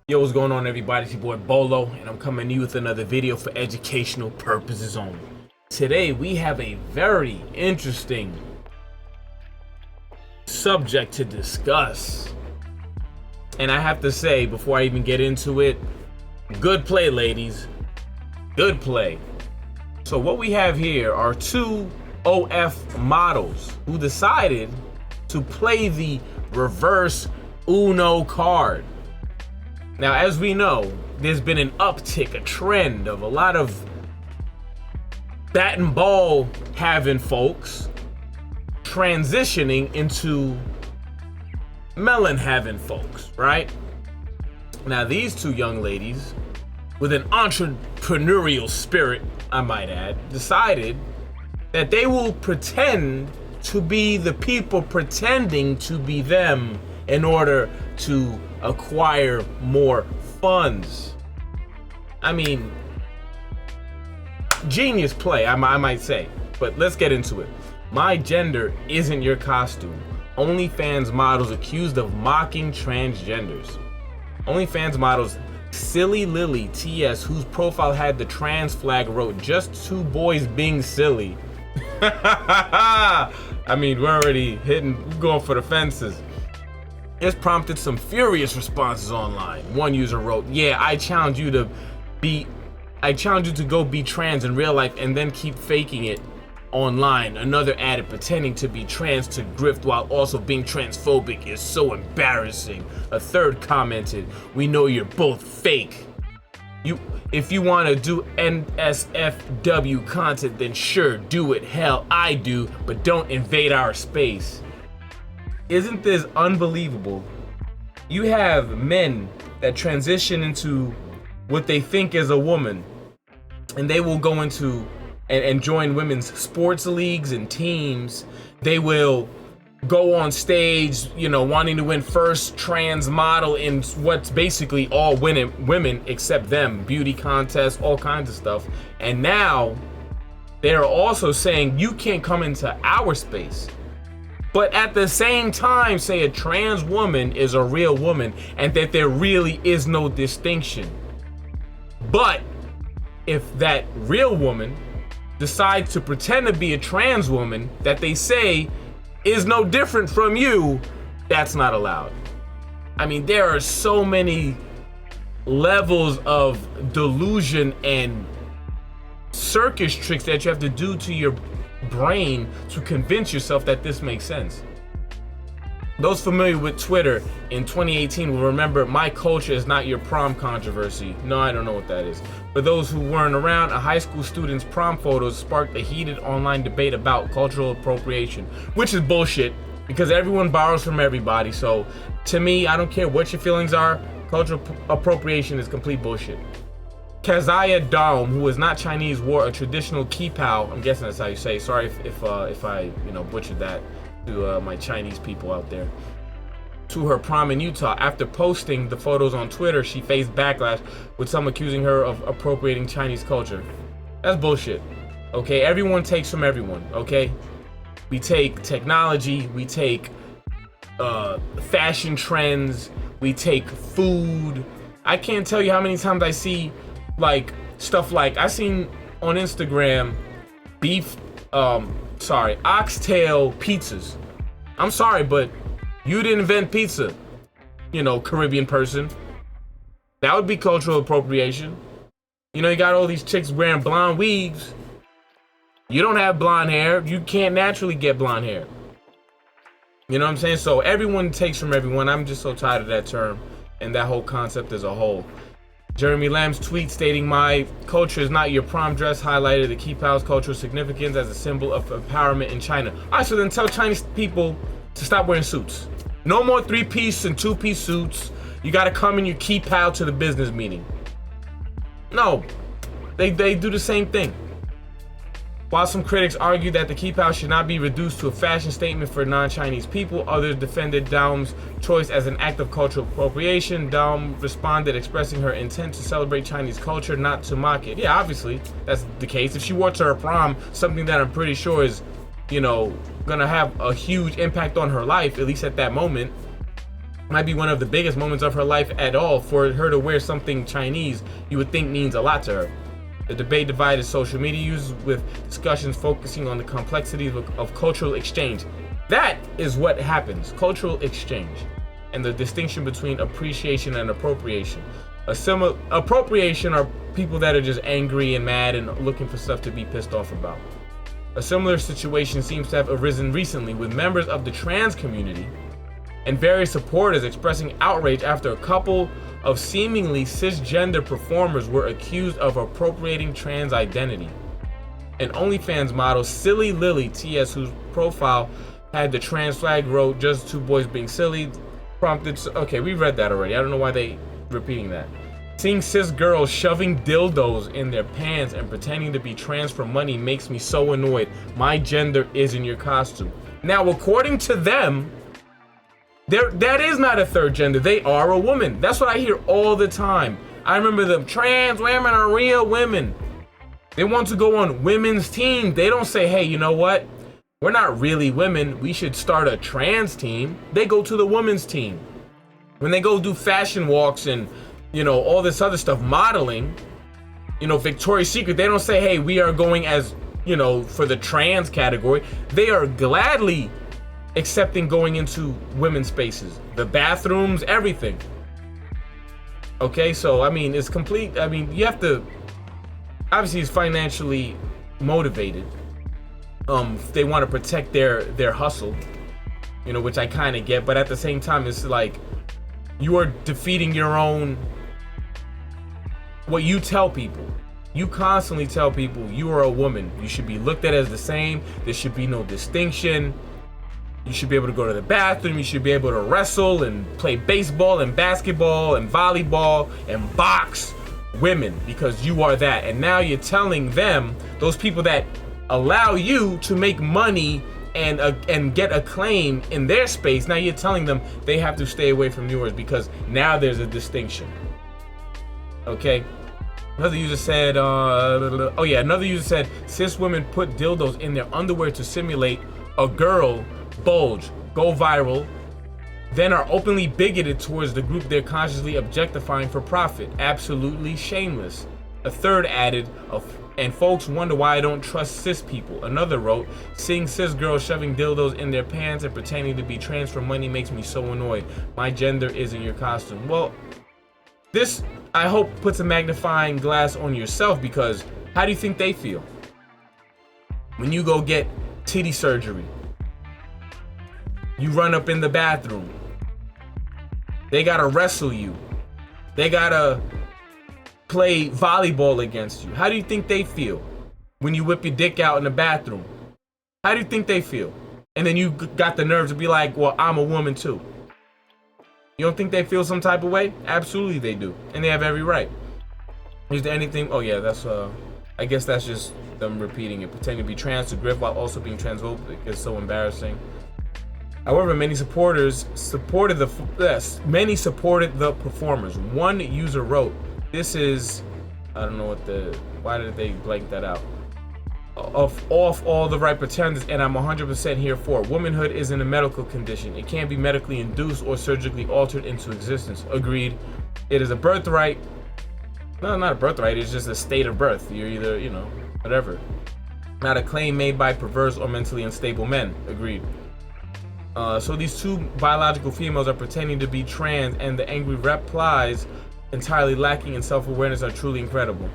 Yo, what's going on, everybody? It's your boy Bolo, and I'm coming to you with another video for educational purposes only. Today, we have a very interesting subject to discuss. And I have to say, before I even get into it, good play, ladies. Good play. So what we have here are two OF models who decided to play the reverse Uno card. Now, as we know, there's been an uptick, a trend of a lot of bat and ball having folks transitioning into melon having folks, right? Now, these two young ladies, with an entrepreneurial spirit, I might add, decided that they will pretend to be the people pretending to be them in order to acquire more funds. I mean, genius play, I might say. But let's get into it. My gender isn't your costume. OnlyFans models accused of mocking transgenders. OnlyFans models Silly Lily TS, whose profile had the trans flag, wrote, "Just two boys being silly." I mean, we're already going for the fences. It's prompted some furious responses online. One user wrote, "Yeah, I challenge you to go be trans in real life and then keep faking it online." Another added, "Pretending to be trans to grift while also being transphobic is so embarrassing." A third commented, "We know you're both fake. If you want to do NSFW content, then sure, do it. Hell, I do, but don't invade our space." Isn't this unbelievable? You have men that transition into what they think is a woman, and they will go into and join women's sports leagues and teams. They will go on stage, wanting to win first trans model in what's basically all women except them, beauty contests, all kinds of stuff. And now they're also saying you can't come into our space. But at the same time, say a trans woman is a real woman and that there really is no distinction. But if that real woman decides to pretend to be a trans woman that they say is no different from you, that's not allowed. I mean, there are so many levels of delusion and circus tricks that you have to do to your brain to convince yourself that this makes sense. Those familiar with Twitter in 2018 will remember "My culture is not your prom" controversy. No, I don't know what that is. For those who weren't around, a high school student's prom photos sparked a heated online debate about cultural appropriation, which is bullshit because everyone borrows from everybody. So to me, I don't care what your feelings are, cultural appropriation is complete bullshit. Kazaya Daum, who is not Chinese, wore a traditional kipao. I'm guessing that's how you say. Sorry if I butchered that to my Chinese people out there. To her prom in Utah. After posting the photos on Twitter, she faced backlash with some accusing her of appropriating Chinese culture. That's bullshit. Okay, everyone takes from everyone. Okay, we take technology, we take fashion trends, we take food. I can't tell you how many times I see stuff like I seen on Instagram oxtail pizzas. I'm sorry, but you didn't invent pizza, Caribbean person. That would be cultural appropriation. You got all these chicks wearing blonde wigs. You don't have blonde hair. You can't naturally get blonde hair. You know what I'm saying? So everyone takes from everyone. I'm just so tired of that term and that whole concept as a whole. Jeremy Lamb's tweet stating "My culture is not your prom dress" highlighted the kipao's cultural significance as a symbol of empowerment in China. All right, so then tell Chinese people to stop wearing suits. No more 3-piece and 2-piece suits. You gotta come in your kipao to the business meeting. No, they do the same thing. While some critics argue that the kipao should not be reduced to a fashion statement for non-Chinese people, others defended Daum's choice as an act of cultural appropriation. Daum responded, expressing her intent to celebrate Chinese culture, not to mock it. Yeah, obviously, that's the case. If she wore to her prom something that I'm pretty sure is, gonna have a huge impact on her life, at least at that moment, Might be one of the biggest moments of her life at all. For her to wear something Chinese, you would think means a lot to her. The debate divided social media users with discussions focusing on the complexities of cultural exchange. That is what happens, cultural exchange, and the distinction between appreciation and appropriation. Appropriation are people that are just angry and mad and looking for stuff to be pissed off about. A similar situation seems to have arisen recently with members of the trans community and various supporters expressing outrage after a couple of seemingly cisgender performers were accused of appropriating trans identity. An OnlyFans model, Silly Lily TS, whose profile had the trans flag, wrote, "Just two boys being silly," prompted. Okay, we read that already. I don't know why they repeating that. Seeing cis girls shoving dildos in their pants and pretending to be trans for money makes me so annoyed. My gender is in your costume. Now, according to them, that is not a third gender. They are a woman. That's what I hear all the time. I remember them. Trans women are real women. They want to go on women's team. They don't say, hey, you know what? We're not really women. We should start a trans team. They go to the women's team. When they go do fashion walks and, all this other stuff, modeling, Victoria's Secret, they don't say, hey, we are going as, for the trans category. They are gladly accepting going into women's spaces, the bathrooms, everything. Okay, so it's complete. You have to, obviously it's financially motivated. They want to protect their hustle, which I kind of get, but at the same time it's like you are defeating your own, what you tell people. You constantly tell people you are a woman. You should be looked at as the same. There should be no distinction. You should be able to go to the bathroom. You should be able to wrestle and play baseball and basketball and volleyball and box women because you are that. And now you're telling them, those people that allow you to make money and get acclaim in their space, now you're telling them they have to stay away from yours because now there's a distinction. Okay. Another user said, another user said, cis women put dildos in their underwear to simulate a girl bulge, go viral, then are openly bigoted towards the group they're consciously objectifying for profit. Absolutely shameless. A third added, and folks wonder why I don't trust cis people. Another wrote, seeing cis girls shoving dildos in their pants and pretending to be trans for money makes me so annoyed. My gender is in your costume. Well, this, I hope, puts a magnifying glass on yourself, because how do you think they feel when you go get titty surgery? You run up in the bathroom. They gotta wrestle you. They gotta play volleyball against you. How do you think they feel when you whip your dick out in the bathroom? How do you think they feel? And then you got the nerve to be like, well, I'm a woman too. You don't think they feel some type of way? Absolutely they do. And they have every right. Is there anything? Oh yeah, that's I guess that's just them repeating it. Pretending to be trans to grift while also being transphobic is so embarrassing. However, many supported the performers. One user wrote, "This is, I don't know why did they blank that out? Off all the right pretenders, and I'm 100% here for. Womanhood isn't a medical condition. It can't be medically induced or surgically altered into existence. Agreed. It is a birthright. No, not a birthright. It's just a state of birth. You're either, whatever. Not a claim made by perverse or mentally unstable men. Agreed. So these two biological females are pretending to be trans, and the angry replies, entirely lacking in self-awareness, are truly incredible."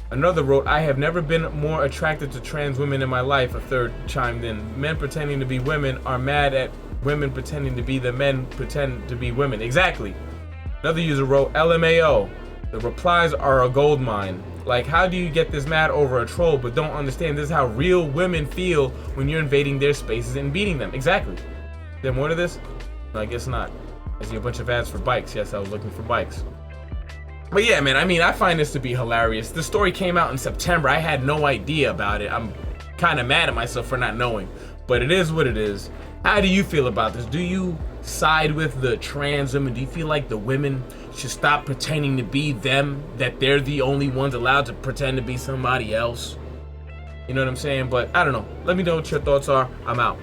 Another wrote, "I have never been more attracted to trans women in my life." A third chimed in, "Men pretending to be women are mad at women pretending to be the men pretend to be women." Exactly. Another user wrote, "LMAO. The replies are a gold mine. Like, how do you get this mad over a troll but don't understand this is how real women feel when you're invading their spaces and beating them?" Exactly. Is there more to this? No, I guess not. I see a bunch of ads for bikes. Yes, I was looking for bikes. But yeah, man, I find this to be hilarious. The story came out in September. I had no idea about it. I'm kind of mad at myself for not knowing. But it is what it is. How do you feel about this? Do you side with the trans women? Do you feel like the women should stop pretending to be them, that they're the only ones allowed to pretend to be somebody else? You know what I'm saying? But I don't know. Let me know what your thoughts are. I'm out.